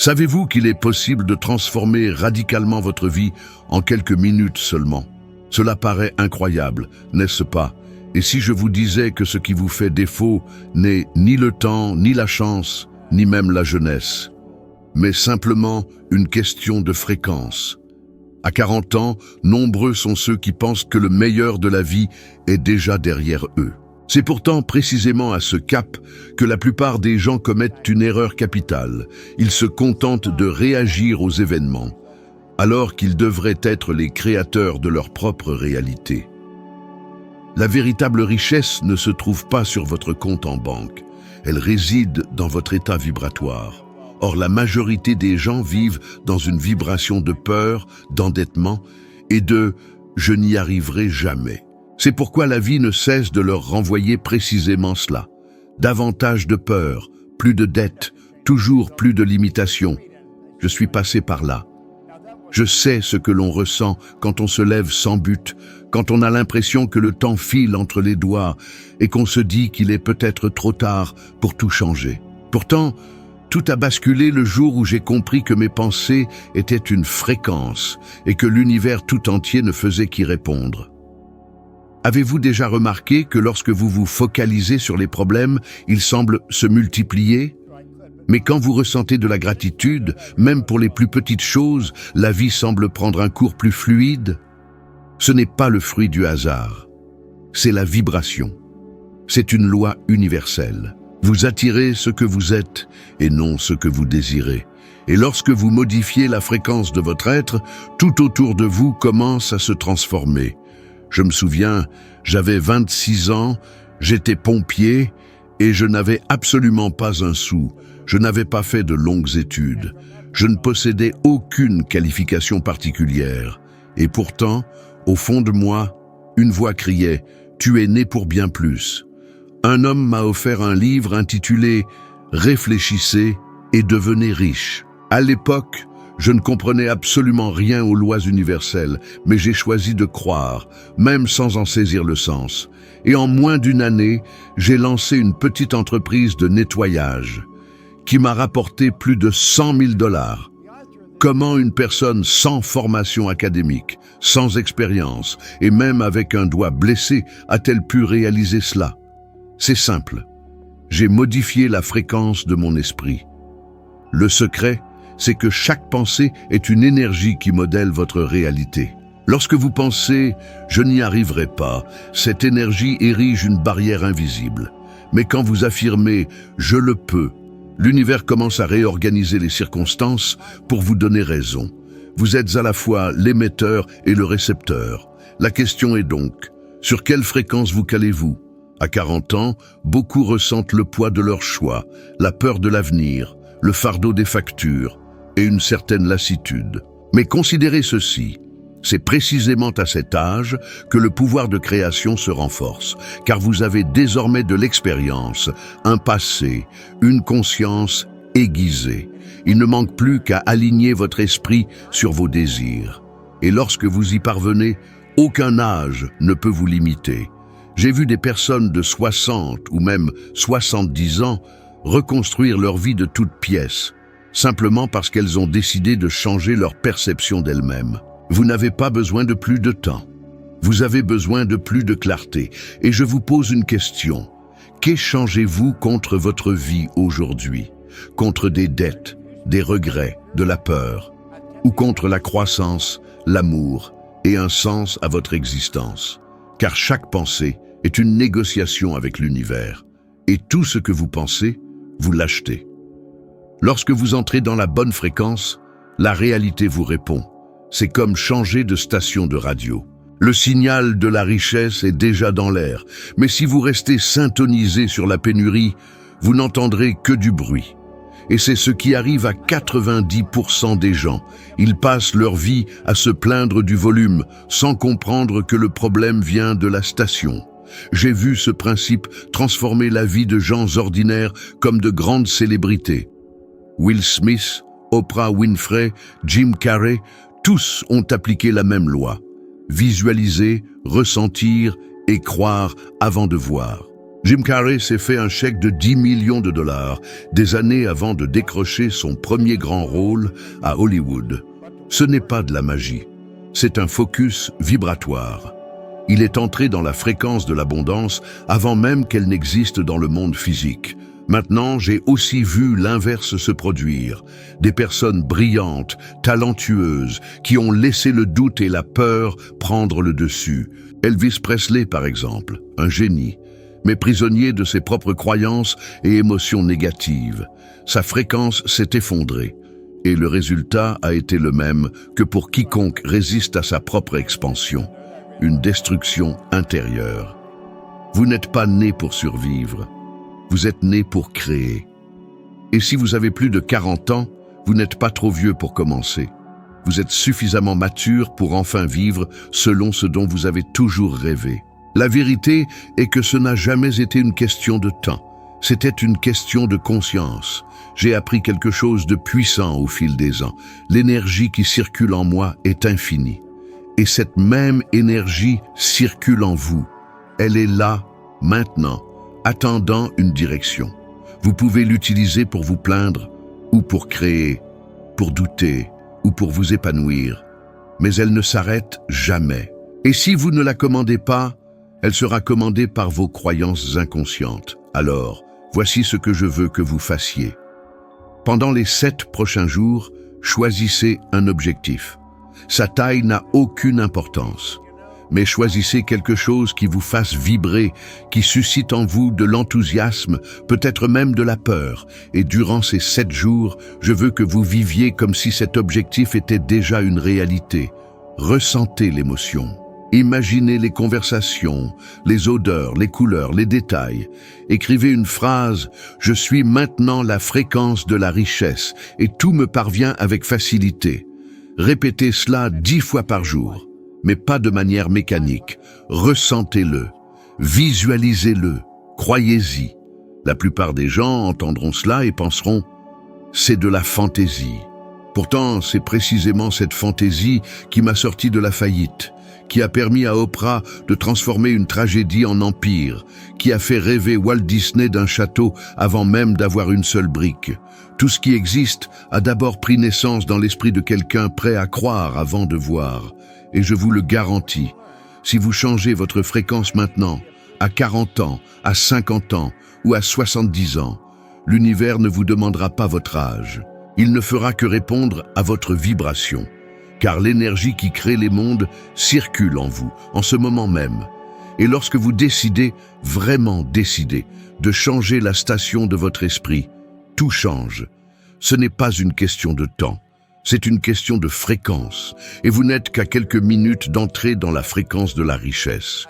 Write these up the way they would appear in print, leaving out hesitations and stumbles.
Savez-vous qu'il est possible de transformer radicalement votre vie en quelques minutes seulement? Cela paraît incroyable, n'est-ce pas? Et si je vous disais que ce qui vous fait défaut n'est ni le temps, ni la chance, ni même la jeunesse, mais simplement une question de fréquence. À 40 ans, nombreux sont ceux qui pensent que le meilleur de la vie est déjà derrière eux. C'est pourtant précisément à ce cap que la plupart des gens commettent une erreur capitale. Ils se contentent de réagir aux événements, alors qu'ils devraient être les créateurs de leur propre réalité. La véritable richesse ne se trouve pas sur votre compte en banque. Elle réside dans votre état vibratoire. Or, la majorité des gens vivent dans une vibration de peur, d'endettement et de « je n'y arriverai jamais ». C'est pourquoi la vie ne cesse de leur renvoyer précisément cela. Davantage de peur, plus de dettes, toujours plus de limitations. Je suis passé par là. Je sais ce que l'on ressent quand on se lève sans but, quand on a l'impression que le temps file entre les doigts et qu'on se dit qu'il est peut-être trop tard pour tout changer. Pourtant, tout a basculé le jour où j'ai compris que mes pensées étaient une fréquence et que l'univers tout entier ne faisait qu'y répondre. Avez-vous déjà remarqué que lorsque vous vous focalisez sur les problèmes, ils semblent se multiplier? Mais quand vous ressentez de la gratitude, même pour les plus petites choses, la vie semble prendre un cours plus fluide. Ce n'est pas le fruit du hasard, c'est la vibration. C'est une loi universelle. Vous attirez ce que vous êtes et non ce que vous désirez. Et lorsque vous modifiez la fréquence de votre être, tout autour de vous commence à se transformer. Je me souviens, j'avais 26 ans, j'étais pompier et je n'avais absolument pas un sou. Je n'avais pas fait de longues études. Je ne possédais aucune qualification particulière. Et pourtant, au fond de moi, une voix criait « Tu es né pour bien plus ». Un homme m'a offert un livre intitulé « Réfléchissez et devenez riche ». À l'époque, je ne comprenais absolument rien aux lois universelles, mais j'ai choisi de croire, même sans en saisir le sens. Et en moins d'une année, j'ai lancé une petite entreprise de nettoyage qui m'a rapporté plus de 100 000 $. Comment une personne sans formation académique, sans expérience et même avec un doigt blessé a-t-elle pu réaliser cela? C'est simple. J'ai modifié la fréquence de mon esprit. Le secret, c'est que chaque pensée est une énergie qui modèle votre réalité. Lorsque vous pensez « je n'y arriverai pas », cette énergie érige une barrière invisible. Mais quand vous affirmez « je le peux », l'univers commence à réorganiser les circonstances pour vous donner raison. Vous êtes à la fois l'émetteur et le récepteur. La question est donc, sur quelle fréquence vous calez-vous? À 40 ans, beaucoup ressentent le poids de leur choix, la peur de l'avenir, le fardeau des factures et une certaine lassitude. Mais considérez ceci, c'est précisément à cet âge que le pouvoir de création se renforce, car vous avez désormais de l'expérience, un passé, une conscience aiguisée. Il ne manque plus qu'à aligner votre esprit sur vos désirs. Et lorsque vous y parvenez, aucun âge ne peut vous limiter. J'ai vu des personnes de 60 ou même 70 ans reconstruire leur vie de toutes pièces, simplement parce qu'elles ont décidé de changer leur perception d'elles-mêmes. Vous n'avez pas besoin de plus de temps. Vous avez besoin de plus de clarté. Et je vous pose une question. Qu'échangez-vous contre votre vie aujourd'hui? Contre des dettes, des regrets, de la peur? Ou contre la croissance, l'amour et un sens à votre existence? Car chaque pensée est une négociation avec l'univers. Et tout ce que vous pensez, vous l'achetez. Lorsque vous entrez dans la bonne fréquence, la réalité vous répond. C'est comme changer de station de radio. Le signal de la richesse est déjà dans l'air, mais si vous restez syntonisé sur la pénurie, vous n'entendrez que du bruit. Et c'est ce qui arrive à 90% des gens. Ils passent leur vie à se plaindre du volume, sans comprendre que le problème vient de la station. J'ai vu ce principe transformer la vie de gens ordinaires comme de grandes célébrités. Will Smith, Oprah Winfrey, Jim Carrey, tous ont appliqué la même loi. Visualiser, ressentir et croire avant de voir. Jim Carrey s'est fait un chèque de 10 millions de dollars des années avant de décrocher son premier grand rôle à Hollywood. Ce n'est pas de la magie, c'est un focus vibratoire. Il est entré dans la fréquence de l'abondance avant même qu'elle n'existe dans le monde physique. Maintenant, j'ai aussi vu l'inverse se produire. Des personnes brillantes, talentueuses, qui ont laissé le doute et la peur prendre le dessus. Elvis Presley, par exemple, un génie, mais prisonnier de ses propres croyances et émotions négatives. Sa fréquence s'est effondrée. Et le résultat a été le même que pour quiconque résiste à sa propre expansion. Une destruction intérieure. Vous n'êtes pas né pour survivre. Vous êtes né pour créer. Et si vous avez plus de 40 ans, vous n'êtes pas trop vieux pour commencer. Vous êtes suffisamment mature pour enfin vivre selon ce dont vous avez toujours rêvé. La vérité est que ce n'a jamais été une question de temps. C'était une question de conscience. J'ai appris quelque chose de puissant au fil des ans. L'énergie qui circule en moi est infinie. Et cette même énergie circule en vous. Elle est là, maintenant, attendant une direction. Vous pouvez l'utiliser pour vous plaindre, ou pour créer, pour douter, ou pour vous épanouir. Mais elle ne s'arrête jamais. Et si vous ne la commandez pas, elle sera commandée par vos croyances inconscientes. Alors, voici ce que je veux que vous fassiez. Pendant les 7 prochains jours, choisissez un objectif. Sa taille n'a aucune importance. Mais choisissez quelque chose qui vous fasse vibrer, qui suscite en vous de l'enthousiasme, peut-être même de la peur. Et durant ces 7 jours, je veux que vous viviez comme si cet objectif était déjà une réalité. Ressentez l'émotion. Imaginez les conversations, les odeurs, les couleurs, les détails. Écrivez une phrase « Je suis maintenant la fréquence de la richesse et tout me parvient avec facilité ». Répétez cela 10 fois par jour, mais pas de manière mécanique. Ressentez-le, visualisez-le, croyez-y. La plupart des gens entendront cela et penseront « c'est de la fantaisie ». Pourtant, c'est précisément cette fantaisie qui m'a sorti de la faillite, qui a permis à Oprah de transformer une tragédie en empire, qui a fait rêver Walt Disney d'un château avant même d'avoir une seule brique. Tout ce qui existe a d'abord pris naissance dans l'esprit de quelqu'un prêt à croire avant de voir. Et je vous le garantis, si vous changez votre fréquence maintenant, à 40 ans, à 50 ans ou à 70 ans, l'univers ne vous demandera pas votre âge. Il ne fera que répondre à votre vibration. Car l'énergie qui crée les mondes circule en vous, en ce moment même. Et lorsque vous décidez, vraiment décidez, de changer la station de votre esprit, tout change. Ce n'est pas une question de temps, c'est une question de fréquence. Et vous n'êtes qu'à quelques minutes d'entrer dans la fréquence de la richesse.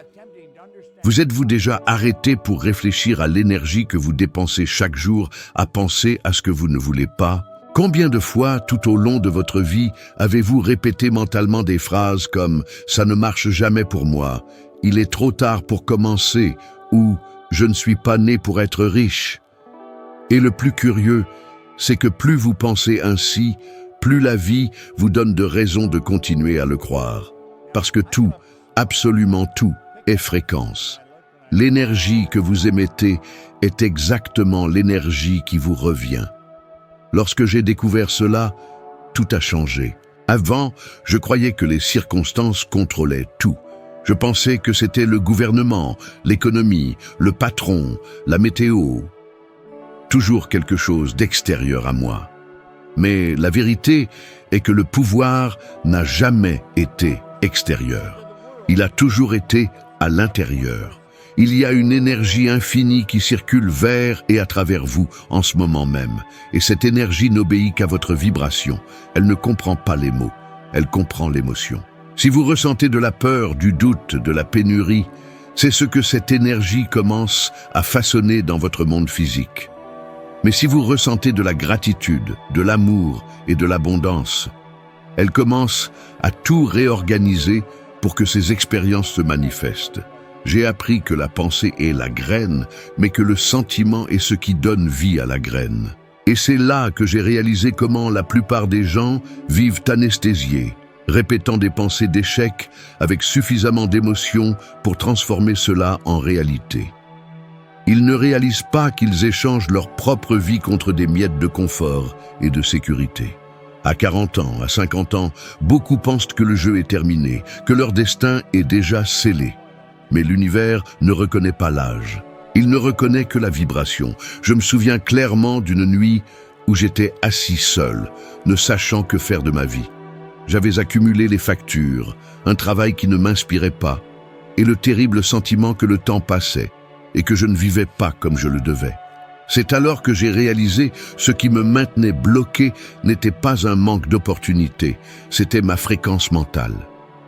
Vous êtes-vous déjà arrêté pour réfléchir à l'énergie que vous dépensez chaque jour à penser à ce que vous ne voulez pas ? Combien de fois, tout au long de votre vie, avez-vous répété mentalement des phrases comme « ça ne marche jamais pour moi »,« il est trop tard pour commencer » ou « je ne suis pas né pour être riche ». Et le plus curieux, c'est que plus vous pensez ainsi, plus la vie vous donne de raisons de continuer à le croire. Parce que tout, absolument tout, est fréquence. L'énergie que vous émettez est exactement l'énergie qui vous revient. Lorsque j'ai découvert cela, tout a changé. Avant, je croyais que les circonstances contrôlaient tout. Je pensais que c'était le gouvernement, l'économie, le patron, la météo. Toujours quelque chose d'extérieur à moi. Mais la vérité est que le pouvoir n'a jamais été extérieur. Il a toujours été à l'intérieur. Il y a une énergie infinie qui circule vers et à travers vous en ce moment même. Et cette énergie n'obéit qu'à votre vibration. Elle ne comprend pas les mots, elle comprend l'émotion. Si vous ressentez de la peur, du doute, de la pénurie, c'est ce que cette énergie commence à façonner dans votre monde physique. Mais si vous ressentez de la gratitude, de l'amour et de l'abondance, elle commence à tout réorganiser pour que ces expériences se manifestent. J'ai appris que la pensée est la graine, mais que le sentiment est ce qui donne vie à la graine. Et c'est là que j'ai réalisé comment la plupart des gens vivent anesthésiés, répétant des pensées d'échec avec suffisamment d'émotion pour transformer cela en réalité. Ils ne réalisent pas qu'ils échangent leur propre vie contre des miettes de confort et de sécurité. À 40 ans, à 50 ans, beaucoup pensent que le jeu est terminé, que leur destin est déjà scellé. Mais l'univers ne reconnaît pas l'âge. Il ne reconnaît que la vibration. Je me souviens clairement d'une nuit où j'étais assis seul, ne sachant que faire de ma vie. J'avais accumulé les factures, un travail qui ne m'inspirait pas, et le terrible sentiment que le temps passait et que je ne vivais pas comme je le devais. C'est alors que j'ai réalisé ce qui me maintenait bloqué n'était pas un manque d'opportunité, c'était ma fréquence mentale.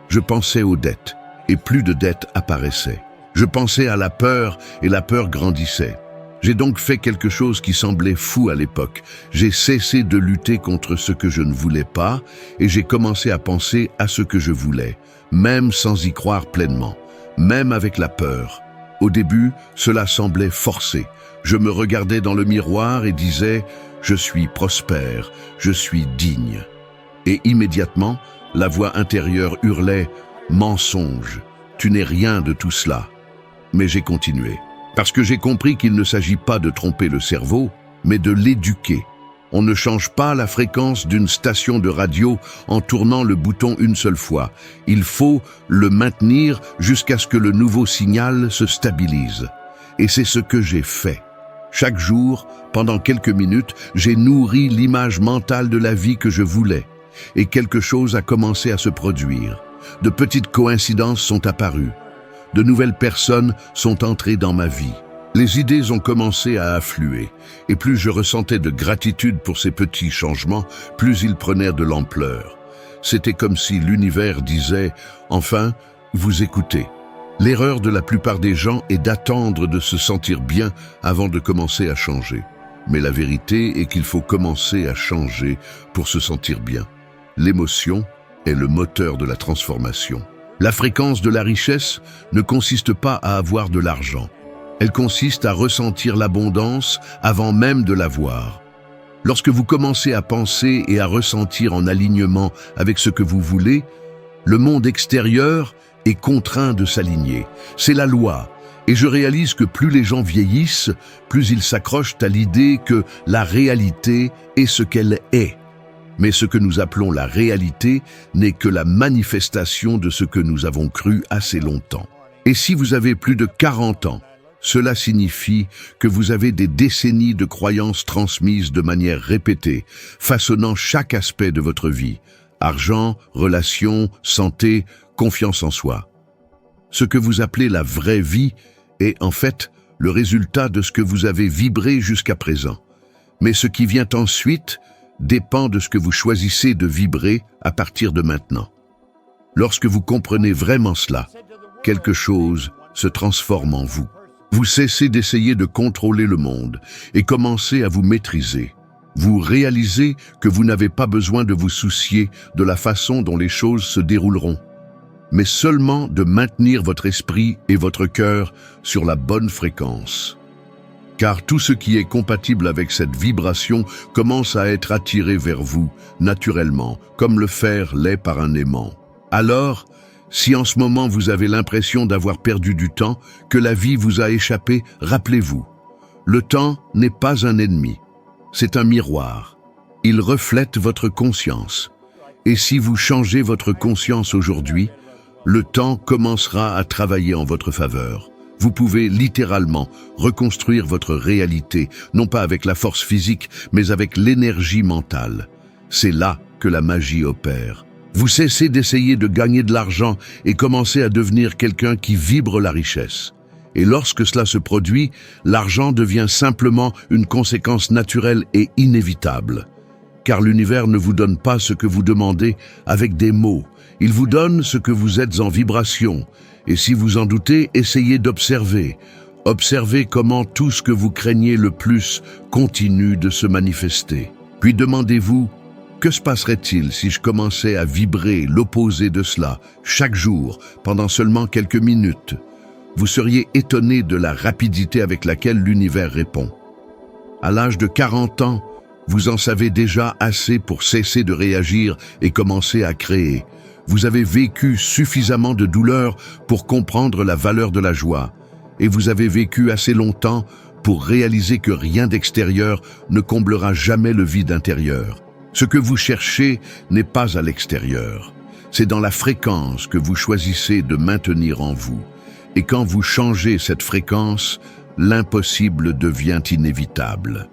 Je pensais aux dettes, et plus de dettes apparaissaient. Je pensais à la peur, et la peur grandissait. J'ai donc fait quelque chose qui semblait fou à l'époque. J'ai cessé de lutter contre ce que je ne voulais pas, et j'ai commencé à penser à ce que je voulais, même sans y croire pleinement, même avec la peur. Au début, cela semblait forcé. Je me regardais dans le miroir et disais « Je suis prospère, je suis digne ». Et immédiatement, la voix intérieure hurlait « Mensonge, tu n'es rien de tout cela ». Mais j'ai continué, parce que j'ai compris qu'il ne s'agit pas de tromper le cerveau, mais de l'éduquer. On ne change pas la fréquence d'une station de radio en tournant le bouton une seule fois. Il faut le maintenir jusqu'à ce que le nouveau signal se stabilise. Et c'est ce que j'ai fait. Chaque jour, pendant quelques minutes, j'ai nourri l'image mentale de la vie que je voulais. Et quelque chose a commencé à se produire. De petites coïncidences sont apparues. De nouvelles personnes sont entrées dans ma vie. Les idées ont commencé à affluer, et plus je ressentais de gratitude pour ces petits changements, plus ils prenaient de l'ampleur. C'était comme si l'univers disait « Enfin, vous écoutez ». L'erreur de la plupart des gens est d'attendre de se sentir bien avant de commencer à changer. Mais la vérité est qu'il faut commencer à changer pour se sentir bien. L'émotion est le moteur de la transformation. La fréquence de la richesse ne consiste pas à avoir de l'argent. Elle consiste à ressentir l'abondance avant même de l'avoir. Lorsque vous commencez à penser et à ressentir en alignement avec ce que vous voulez, le monde extérieur est contraint de s'aligner. C'est la loi. Et je réalise que plus les gens vieillissent, plus ils s'accrochent à l'idée que la réalité est ce qu'elle est. Mais ce que nous appelons la réalité n'est que la manifestation de ce que nous avons cru assez longtemps. Et si vous avez plus de 40 ans, cela signifie que vous avez des décennies de croyances transmises de manière répétée, façonnant chaque aspect de votre vie. Argent, relations, santé, confiance en soi. Ce que vous appelez la vraie vie est en fait le résultat de ce que vous avez vibré jusqu'à présent. Mais ce qui vient ensuite dépend de ce que vous choisissez de vibrer à partir de maintenant. Lorsque vous comprenez vraiment cela, quelque chose se transforme en vous. Vous cessez d'essayer de contrôler le monde et commencez à vous maîtriser. Vous réalisez que vous n'avez pas besoin de vous soucier de la façon dont les choses se dérouleront, mais seulement de maintenir votre esprit et votre cœur sur la bonne fréquence. Car tout ce qui est compatible avec cette vibration commence à être attiré vers vous, naturellement, comme le fer l'est par un aimant. Alors, si en ce moment vous avez l'impression d'avoir perdu du temps, que la vie vous a échappé, rappelez-vous, le temps n'est pas un ennemi, c'est un miroir. Il reflète votre conscience. Et si vous changez votre conscience aujourd'hui, le temps commencera à travailler en votre faveur. Vous pouvez littéralement reconstruire votre réalité, non pas avec la force physique, mais avec l'énergie mentale. C'est là que la magie opère. Vous cessez d'essayer de gagner de l'argent et commencez à devenir quelqu'un qui vibre la richesse. Et lorsque cela se produit, l'argent devient simplement une conséquence naturelle et inévitable. Car l'univers ne vous donne pas ce que vous demandez avec des mots. Il vous donne ce que vous êtes en vibration. Et si vous en doutez, essayez d'observer. Observez comment tout ce que vous craignez le plus continue de se manifester. Puis demandez-vous, que se passerait-il si je commençais à vibrer l'opposé de cela, chaque jour, pendant seulement quelques minutes? Vous seriez étonné de la rapidité avec laquelle l'univers répond. À l'âge de 40 ans, vous en savez déjà assez pour cesser de réagir et commencer à créer. Vous avez vécu suffisamment de douleur pour comprendre la valeur de la joie. et vous avez vécu assez longtemps pour réaliser que rien d'extérieur ne comblera jamais le vide intérieur. Ce que vous cherchez n'est pas à l'extérieur. C'est dans la fréquence que vous choisissez de maintenir en vous. Et quand vous changez cette fréquence, l'impossible devient inévitable.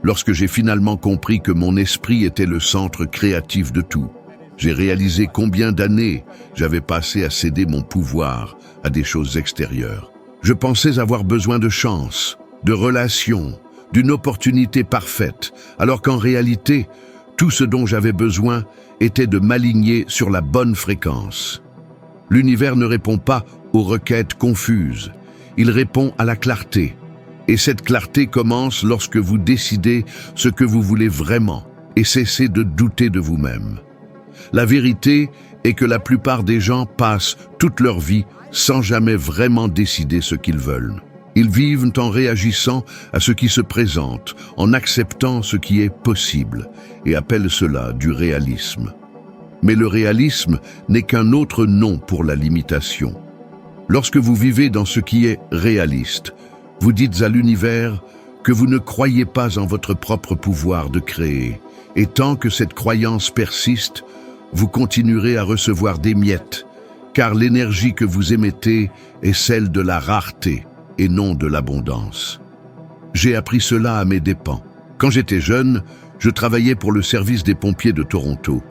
Lorsque j'ai finalement compris que mon esprit était le centre créatif de tout, j'ai réalisé combien d'années j'avais passé à céder mon pouvoir à des choses extérieures. Je pensais avoir besoin de chance, de relations, d'une opportunité parfaite, alors qu'en réalité, tout ce dont j'avais besoin était de m'aligner sur la bonne fréquence. L'univers ne répond pas aux requêtes confuses, il répond à la clarté. Et cette clarté commence lorsque vous décidez ce que vous voulez vraiment et cessez de douter de vous-même. La vérité est que la plupart des gens passent toute leur vie sans jamais vraiment décider ce qu'ils veulent. Ils vivent en réagissant à ce qui se présente, en acceptant ce qui est possible, et appellent cela du réalisme. Mais le réalisme n'est qu'un autre nom pour la limitation. Lorsque vous vivez dans ce qui est réaliste, vous dites à l'univers que vous ne croyez pas en votre propre pouvoir de créer, et tant que cette croyance persiste, vous continuerez à recevoir des miettes, car l'énergie que vous émettez est celle de la rareté et non de l'abondance. J'ai appris cela à mes dépens. Quand j'étais jeune, je travaillais pour le service des pompiers de Toronto.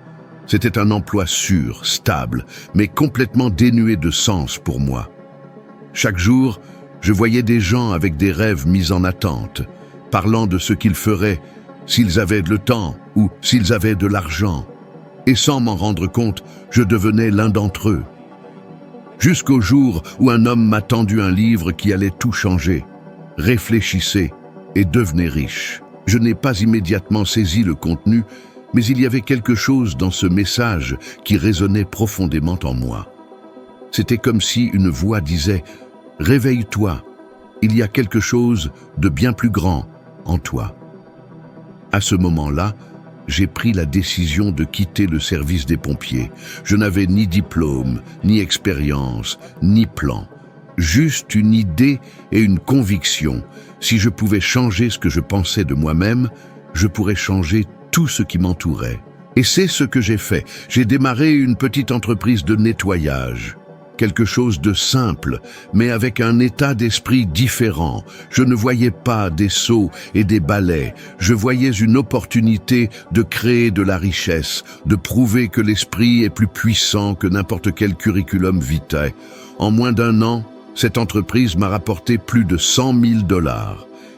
C'était un emploi sûr, stable, mais complètement dénué de sens pour moi. Chaque jour, je voyais des gens avec des rêves mis en attente, parlant de ce qu'ils feraient s'ils avaient le temps ou s'ils avaient de l'argent. Et sans m'en rendre compte, je devenais l'un d'entre eux. Jusqu'au jour où un homme m'a tendu un livre qui allait tout changer. Réfléchissez et devenez riche. Je n'ai pas immédiatement saisi le contenu, mais il y avait quelque chose dans ce message qui résonnait profondément en moi. C'était comme si une voix disait « Réveille-toi, il y a quelque chose de bien plus grand en toi ». À ce moment-là, j'ai pris la décision de quitter le service des pompiers. Je n'avais ni diplôme, ni expérience, ni plan. Juste une idée et une conviction. Si je pouvais changer ce que je pensais de moi-même, je pourrais changer tout ce qui m'entourait. Et c'est ce que j'ai fait. J'ai démarré une petite entreprise de nettoyage. Quelque chose de simple, mais avec un état d'esprit différent. Je ne voyais pas des seaux et des balais. Je voyais une opportunité de créer de la richesse, de prouver que l'esprit est plus puissant que n'importe quel curriculum vitae. En moins d'un an, cette entreprise m'a rapporté plus de 100 000 $.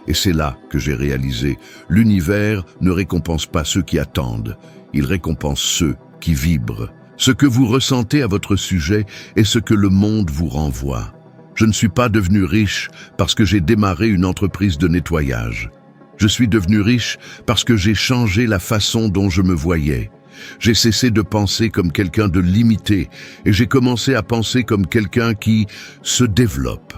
Et c'est là que j'ai réalisé, l'univers ne récompense pas ceux qui attendent, il récompense ceux qui vibrent. Ce que vous ressentez à votre sujet est ce que le monde vous renvoie. Je ne suis pas devenu riche parce que j'ai démarré une entreprise de nettoyage. Je suis devenu riche parce que j'ai changé la façon dont je me voyais. J'ai cessé de penser comme quelqu'un de limité et j'ai commencé à penser comme quelqu'un qui se développe.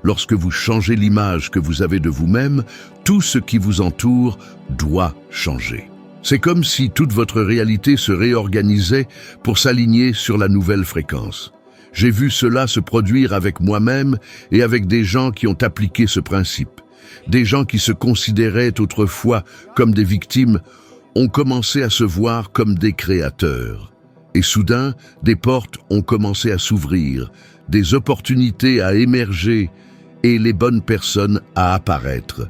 Lorsque vous changez l'image que vous avez de vous-même, tout ce qui vous entoure doit changer. C'est comme si toute votre réalité se réorganisait pour s'aligner sur la nouvelle fréquence. J'ai vu cela se produire avec moi-même et avec des gens qui ont appliqué ce principe. Des gens qui se considéraient autrefois comme des victimes ont commencé à se voir comme des créateurs. Et soudain, des portes ont commencé à s'ouvrir, des opportunités à émerger et les bonnes personnes à apparaître.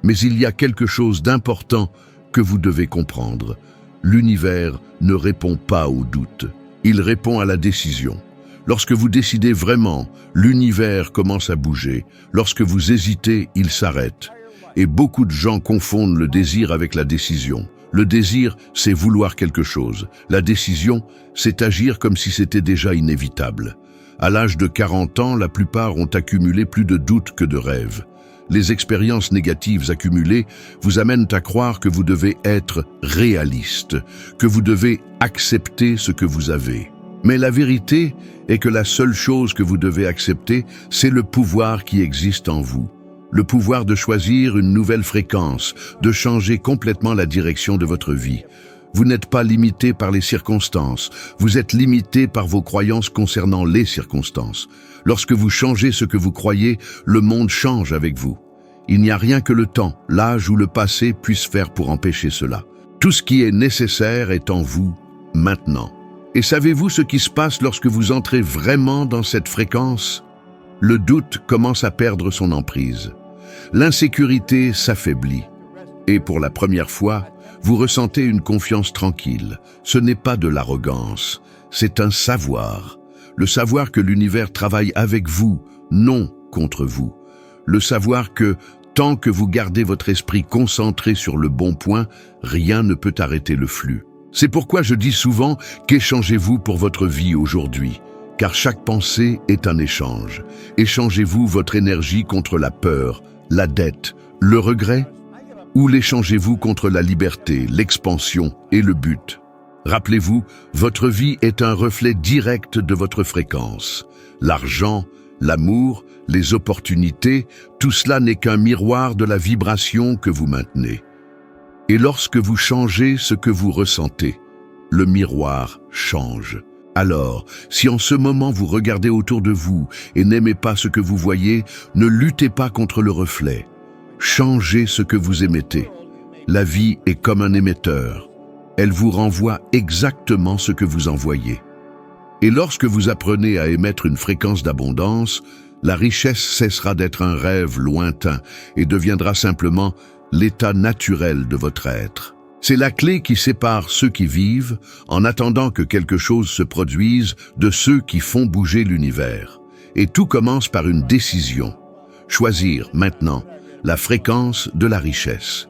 Mais il y a quelque chose d'important que vous devez comprendre. L'univers ne répond pas aux doutes, il répond à la décision. Lorsque vous décidez vraiment, l'univers commence à bouger. Lorsque vous hésitez, il s'arrête. Et beaucoup de gens confondent le désir avec la décision. Le désir, c'est vouloir quelque chose. La décision, c'est agir comme si c'était déjà inévitable. À l'âge de 40 ans, la plupart ont accumulé plus de doutes que de rêves. Les expériences négatives accumulées vous amènent à croire que vous devez être réaliste, que vous devez accepter ce que vous avez. Mais la vérité est que la seule chose que vous devez accepter, c'est le pouvoir qui existe en vous. Le pouvoir de choisir une nouvelle fréquence, de changer complètement la direction de votre vie. Vous n'êtes pas limité par les circonstances, vous êtes limité par vos croyances concernant les circonstances. Lorsque vous changez ce que vous croyez, le monde change avec vous. Il n'y a rien que le temps, l'âge ou le passé puissent faire pour empêcher cela. Tout ce qui est nécessaire est en vous, maintenant. Et savez-vous ce qui se passe lorsque vous entrez vraiment dans cette fréquence? Le doute commence à perdre son emprise. L'insécurité s'affaiblit. Et pour la première fois, vous ressentez une confiance tranquille. Ce n'est pas de l'arrogance, c'est un savoir. Le savoir que l'univers travaille avec vous, non contre vous. Le savoir que, tant que vous gardez votre esprit concentré sur le bon point, rien ne peut arrêter le flux. C'est pourquoi je dis souvent qu'échangez-vous pour votre vie aujourd'hui, car chaque pensée est un échange. Échangez-vous votre énergie contre la peur, la dette, le regret? Ou l'échangez-vous contre la liberté, l'expansion et le but? Rappelez-vous, votre vie est un reflet direct de votre fréquence. L'argent, l'amour, les opportunités, tout cela n'est qu'un miroir de la vibration que vous maintenez. Et lorsque vous changez ce que vous ressentez, le miroir change. Alors, si en ce moment vous regardez autour de vous et n'aimez pas ce que vous voyez, ne luttez pas contre le reflet. Changez ce que vous émettez. La vie est comme un émetteur. Elle vous renvoie exactement ce que vous envoyez. Et lorsque vous apprenez à émettre une fréquence d'abondance, la richesse cessera d'être un rêve lointain et deviendra simplement l'état naturel de votre être. C'est la clé qui sépare ceux qui vivent, en attendant que quelque chose se produise, de ceux qui font bouger l'univers. Et tout commence par une décision. Choisir, maintenant, la fréquence de la richesse.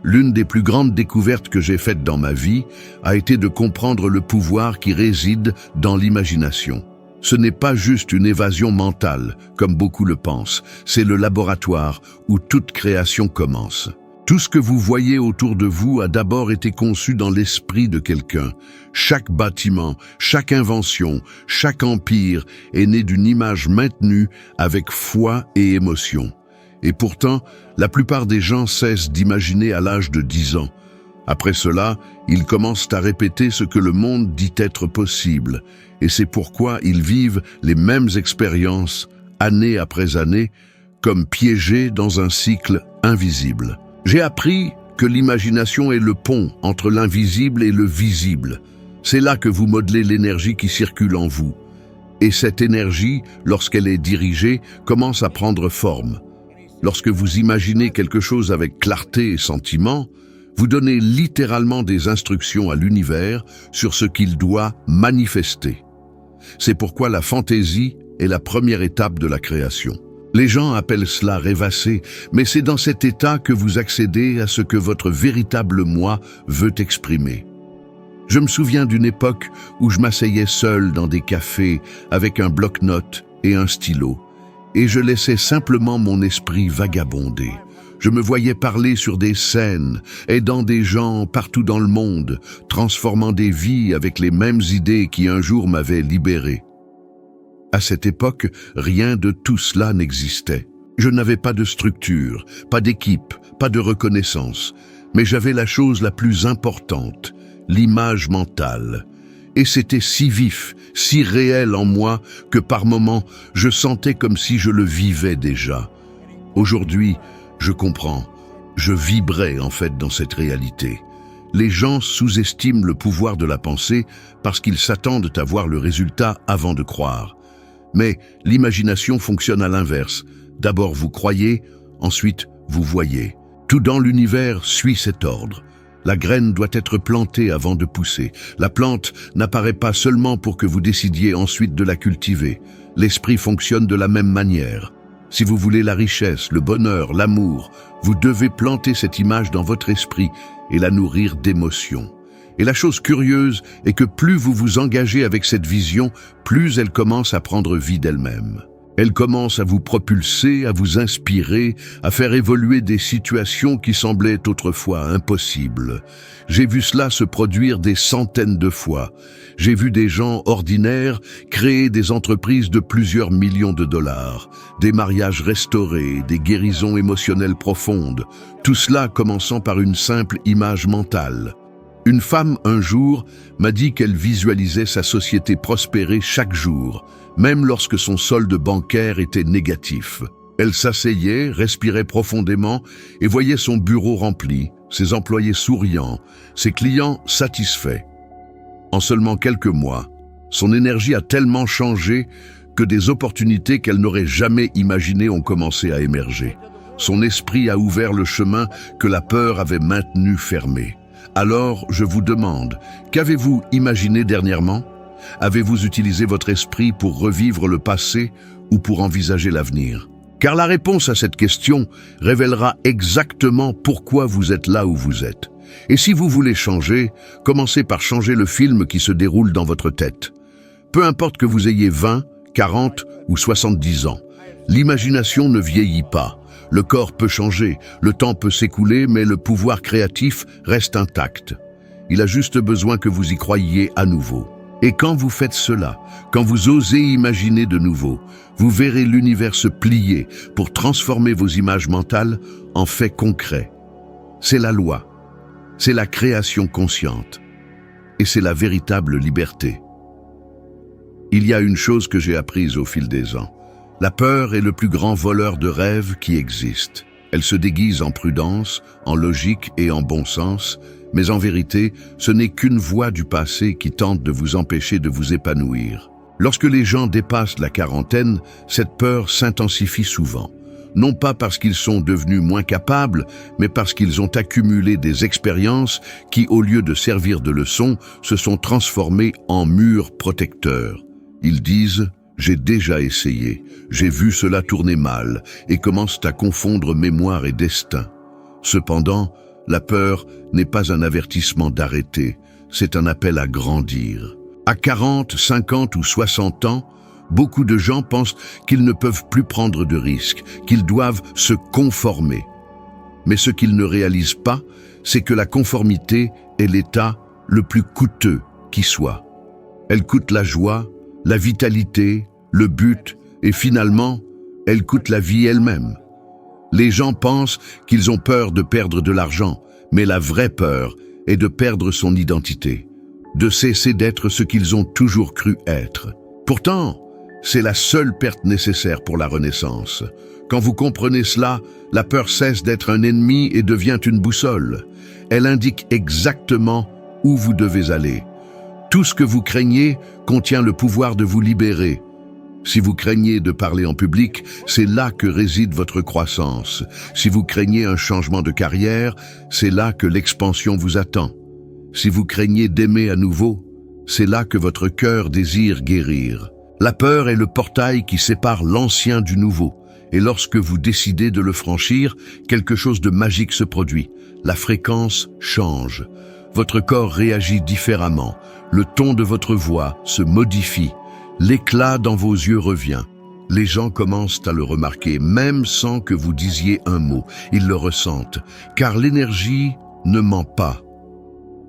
L'une des plus grandes découvertes que j'ai faites dans ma vie a été de comprendre le pouvoir qui réside dans l'imagination. Ce n'est pas juste une évasion mentale, comme beaucoup le pensent, c'est le laboratoire où toute création commence. Tout ce que vous voyez autour de vous a d'abord été conçu dans l'esprit de quelqu'un. Chaque bâtiment, chaque invention, chaque empire est né d'une image maintenue avec foi et émotion. Et pourtant, la plupart des gens cessent d'imaginer à l'âge de 10 ans. Après cela, ils commencent à répéter ce que le monde dit être possible. Et c'est pourquoi ils vivent les mêmes expériences, année après année, comme piégés dans un cycle invisible. J'ai appris que l'imagination est le pont entre l'invisible et le visible. C'est là que vous modelez l'énergie qui circule en vous. Et cette énergie, lorsqu'elle est dirigée, commence à prendre forme. Lorsque vous imaginez quelque chose avec clarté et sentiment, vous donnez littéralement des instructions à l'univers sur ce qu'il doit manifester. C'est pourquoi la fantaisie est la première étape de la création. Les gens appellent cela rêvasser, mais c'est dans cet état que vous accédez à ce que votre véritable moi veut exprimer. Je me souviens d'une époque où je m'asseyais seul dans des cafés avec un bloc-notes et un stylo. Et je laissais simplement mon esprit vagabonder. Je me voyais parler sur des scènes, aidant des gens partout dans le monde, transformant des vies avec les mêmes idées qui un jour m'avaient libéré. À cette époque, rien de tout cela n'existait. Je n'avais pas de structure, pas d'équipe, pas de reconnaissance, mais j'avais la chose la plus importante, l'image mentale. Et c'était si vif, si réel en moi que par moments, je sentais comme si je le vivais déjà. Aujourd'hui, je comprends. Je vibrais en fait dans cette réalité. Les gens sous-estiment le pouvoir de la pensée parce qu'ils s'attendent à voir le résultat avant de croire. Mais l'imagination fonctionne à l'inverse. D'abord vous croyez, ensuite vous voyez. Tout dans l'univers suit cet ordre. La graine doit être plantée avant de pousser. La plante n'apparaît pas seulement pour que vous décidiez ensuite de la cultiver. L'esprit fonctionne de la même manière. Si vous voulez la richesse, le bonheur, l'amour, vous devez planter cette image dans votre esprit et la nourrir d'émotions. Et la chose curieuse est que plus vous vous engagez avec cette vision, plus elle commence à prendre vie d'elle-même. Elle commence à vous propulser, à vous inspirer, à faire évoluer des situations qui semblaient autrefois impossibles. J'ai vu cela se produire des centaines de fois. J'ai vu des gens ordinaires créer des entreprises de plusieurs millions de dollars, des mariages restaurés, des guérisons émotionnelles profondes, tout cela commençant par une simple image mentale. Une femme, un jour, m'a dit qu'elle visualisait sa société prospérer chaque jour, même lorsque son solde bancaire était négatif. Elle s'asseyait, respirait profondément et voyait son bureau rempli, ses employés souriants, ses clients satisfaits. En seulement quelques mois, son énergie a tellement changé que des opportunités qu'elle n'aurait jamais imaginées ont commencé à émerger. Son esprit a ouvert le chemin que la peur avait maintenu fermé. Alors, je vous demande, qu'avez-vous imaginé dernièrement? Avez-vous utilisé votre esprit pour revivre le passé ou pour envisager l'avenir? Car la réponse à cette question révélera exactement pourquoi vous êtes là où vous êtes. Et si vous voulez changer, commencez par changer le film qui se déroule dans votre tête. Peu importe que vous ayez 20, 40 ou 70 ans, l'imagination ne vieillit pas. Le corps peut changer, le temps peut s'écouler, mais le pouvoir créatif reste intact. Il a juste besoin que vous y croyiez à nouveau. Et quand vous faites cela, quand vous osez imaginer de nouveau, vous verrez l'univers se plier pour transformer vos images mentales en faits concrets. C'est la loi, c'est la création consciente, et c'est la véritable liberté. Il y a une chose que j'ai apprise au fil des ans. La peur est le plus grand voleur de rêves qui existe. Elle se déguise en prudence, en logique et en bon sens, mais en vérité, ce n'est qu'une voix du passé qui tente de vous empêcher de vous épanouir. Lorsque les gens dépassent la quarantaine, cette peur s'intensifie souvent. Non pas parce qu'ils sont devenus moins capables, mais parce qu'ils ont accumulé des expériences qui, au lieu de servir de leçons, se sont transformées en murs protecteurs. Ils disent « J'ai déjà essayé, j'ai vu cela tourner mal » et commencent à confondre mémoire et destin. Cependant, la peur n'est pas un avertissement d'arrêter, c'est un appel à grandir. À 40, 50 ou 60 ans, beaucoup de gens pensent qu'ils ne peuvent plus prendre de risques, qu'ils doivent se conformer. Mais ce qu'ils ne réalisent pas, c'est que la conformité est l'état le plus coûteux qui soit. Elle coûte la joie, la vitalité, le but, et finalement, elle coûte la vie elle-même. Les gens pensent qu'ils ont peur de perdre de l'argent, mais la vraie peur est de perdre son identité, de cesser d'être ce qu'ils ont toujours cru être. Pourtant, c'est la seule perte nécessaire pour la renaissance. Quand vous comprenez cela, la peur cesse d'être un ennemi et devient une boussole. Elle indique exactement où vous devez aller. Tout ce que vous craignez contient le pouvoir de vous libérer. Si vous craignez de parler en public, c'est là que réside votre croissance. Si vous craignez un changement de carrière, c'est là que l'expansion vous attend. Si vous craignez d'aimer à nouveau, c'est là que votre cœur désire guérir. La peur est le portail qui sépare l'ancien du nouveau. Et lorsque vous décidez de le franchir, quelque chose de magique se produit. La fréquence change. Votre corps réagit différemment. Le ton de votre voix se modifie. L'éclat dans vos yeux revient. Les gens commencent à le remarquer, même sans que vous disiez un mot. Ils le ressentent, car l'énergie ne ment pas.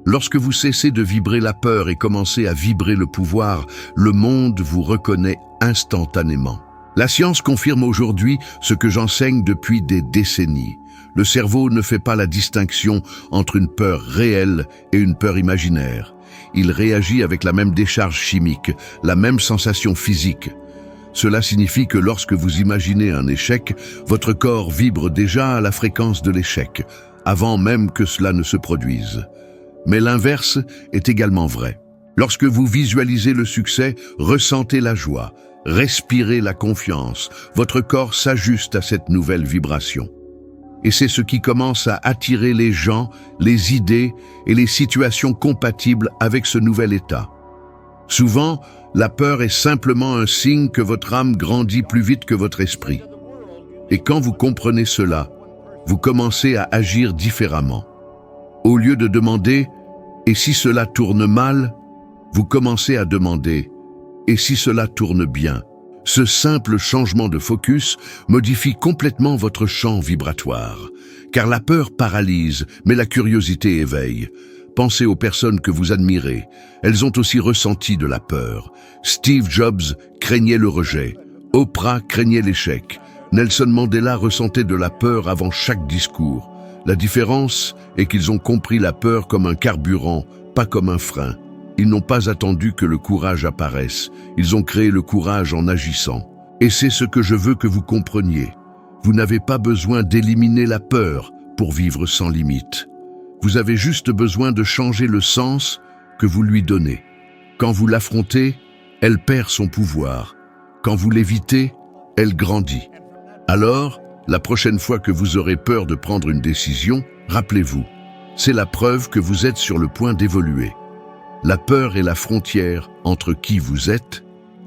Lorsque vous cessez de vibrer la peur et commencez à vibrer le pouvoir, le monde vous reconnaît instantanément. La science confirme aujourd'hui ce que j'enseigne depuis des décennies. Le cerveau ne fait pas la distinction entre une peur réelle et une peur imaginaire. Il réagit avec la même décharge chimique, la même sensation physique. Cela signifie que lorsque vous imaginez un échec, votre corps vibre déjà à la fréquence de l'échec, avant même que cela ne se produise. Mais l'inverse est également vrai. Lorsque vous visualisez le succès, ressentez la joie, respirez la confiance, votre corps s'ajuste à cette nouvelle vibration. Et c'est ce qui commence à attirer les gens, les idées et les situations compatibles avec ce nouvel état. Souvent, la peur est simplement un signe que votre âme grandit plus vite que votre esprit. Et quand vous comprenez cela, vous commencez à agir différemment. Au lieu de demander « et si cela tourne mal ?», vous commencez à demander « et si cela tourne bien ?» Ce simple changement de focus modifie complètement votre champ vibratoire. Car la peur paralyse, mais la curiosité éveille. Pensez aux personnes que vous admirez. Elles ont aussi ressenti de la peur. Steve Jobs craignait le rejet. Oprah craignait l'échec. Nelson Mandela ressentait de la peur avant chaque discours. La différence est qu'ils ont compris la peur comme un carburant, pas comme un frein. Ils n'ont pas attendu que le courage apparaisse. Ils ont créé le courage en agissant. Et c'est ce que je veux que vous compreniez. Vous n'avez pas besoin d'éliminer la peur pour vivre sans limite. Vous avez juste besoin de changer le sens que vous lui donnez. Quand vous l'affrontez, elle perd son pouvoir. Quand vous l'évitez, elle grandit. Alors, la prochaine fois que vous aurez peur de prendre une décision, rappelez-vous, c'est la preuve que vous êtes sur le point d'évoluer. La peur est la frontière entre qui vous êtes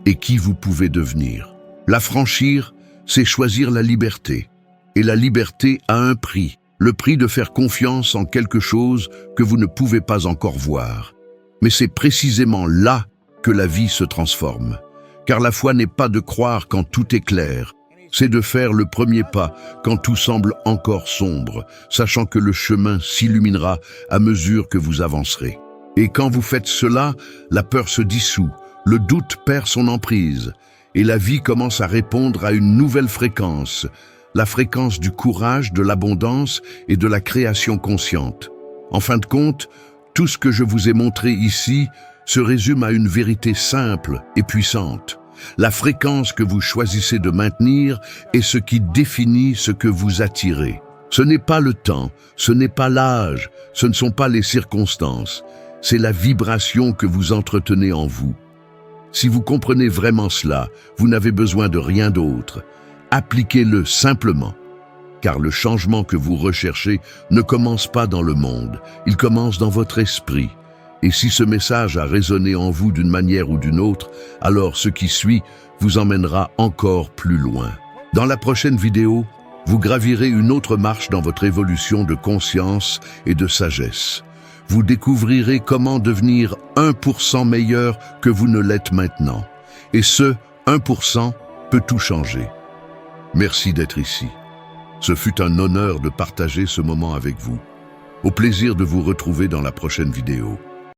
et qui vous pouvez devenir. La franchir, c'est choisir la liberté. Et la liberté a un prix, le prix de faire confiance en quelque chose que vous ne pouvez pas encore voir. Mais c'est précisément là que la vie se transforme. Car la foi n'est pas de croire quand tout est clair, c'est de faire le premier pas quand tout semble encore sombre, sachant que le chemin s'illuminera à mesure que vous avancerez. Et quand vous faites cela, la peur se dissout, le doute perd son emprise, et la vie commence à répondre à une nouvelle fréquence, la fréquence du courage, de l'abondance et de la création consciente. En fin de compte, tout ce que je vous ai montré ici se résume à une vérité simple et puissante. La fréquence que vous choisissez de maintenir est ce qui définit ce que vous attirez. Ce n'est pas le temps, ce n'est pas l'âge, ce ne sont pas les circonstances. C'est la vibration que vous entretenez en vous. Si vous comprenez vraiment cela, vous n'avez besoin de rien d'autre. Appliquez-le simplement. Car le changement que vous recherchez ne commence pas dans le monde, il commence dans votre esprit. Et si ce message a résonné en vous d'une manière ou d'une autre, alors ce qui suit vous emmènera encore plus loin. Dans la prochaine vidéo, vous gravirez une autre marche dans votre évolution de conscience et de sagesse. Vous découvrirez comment devenir 1% meilleur que vous ne l'êtes maintenant. Et ce 1% peut tout changer. Merci d'être ici. Ce fut un honneur de partager ce moment avec vous. Au plaisir de vous retrouver dans la prochaine vidéo.